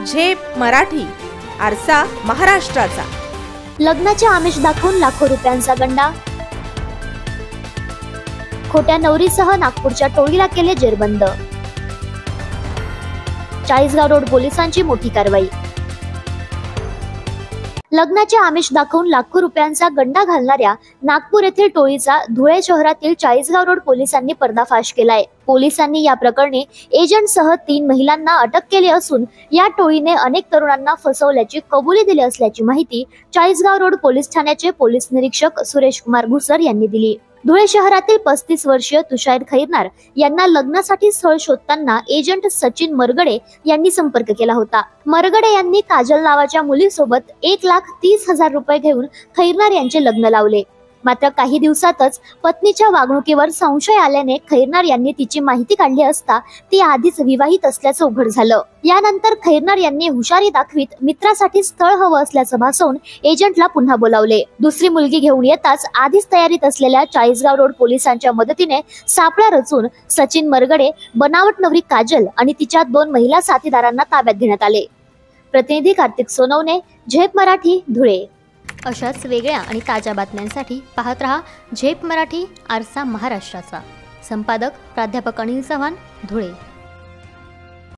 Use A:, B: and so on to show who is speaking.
A: झेप मराठी, आरसा महाराष्ट्राचा।
B: लग्नाचे आमिष दाखवून लाखो रुपयांचा गंडा। खोट्या नवरीसह नागपूरच्या टोळीला केले जेरबंद। चाळीसगाव रोड पोलिसांची मोठी कारवाई। लग्नाचे आमिष दाखवून लाखो रुपयांचा गंडा घालणाऱ्या नागपूर येथील टोळीचा धुळे शहरातील चाळीसगाव रोड पोलिसांनी पर्दाफाश केलाय। पोलिसांनी या प्रकरणी एजंटसह 3 महिलांना अटक केली असून या टोळीने अनेक तरुणांना फसवल्याची कबुली दिली असल्याची माहिती चाळीसगाव रोड पोलीस ठाण्याचे पोलीस निरीक्षक सुरेश कुमार घुसर यांनी दिली। धुळे शहरातील 35 वर्षीय तुषार खैरनार यांना लग्नासाठी स्थळ शोधताना एजंट सचिन मरगडे यांनी संपर्क केला होता। मरगडे यांनी काजल नावाच्या मुलीसोबत 1,30,000 रुपये घेऊन खैरनार यांचे लग्न लावले। मात्र काही दिवसातच पत्नीच्या वागणुकीवर संशय आल्याने खैरनार यांनी तिची माहिती काढली असता ती आधीच विवाहित असल्याचं उघड झालं। यानंतर खैरनार यांनी हुशारी दाखवीत मित्रासाठी स्थळ हवं असल्याचं भासवून एजंटला पुन्हा बोलावले। दुसरी मुलगी घेऊन येताच आधीच तयारीत असलेल्या चाळीसगाव रोड पोलिसांच्या मदतीने सापळा रचून सचिन मरगडे, बनावट नवरी काजल आणि तिच्या 2 महिला साथीदारांना ताब्यात घेण्यात आले। प्रतिनिधी कार्तिक सोनवणे, झेप मराठी, धुळे।
C: अशाच वेगळ्या आणि ताज्या बातम्यांसाठी पाहत रहा झेप मराठी, आरसा महाराष्ट्राचा। संपादक प्राध्यापक अनिल चव्हाण, धुळे।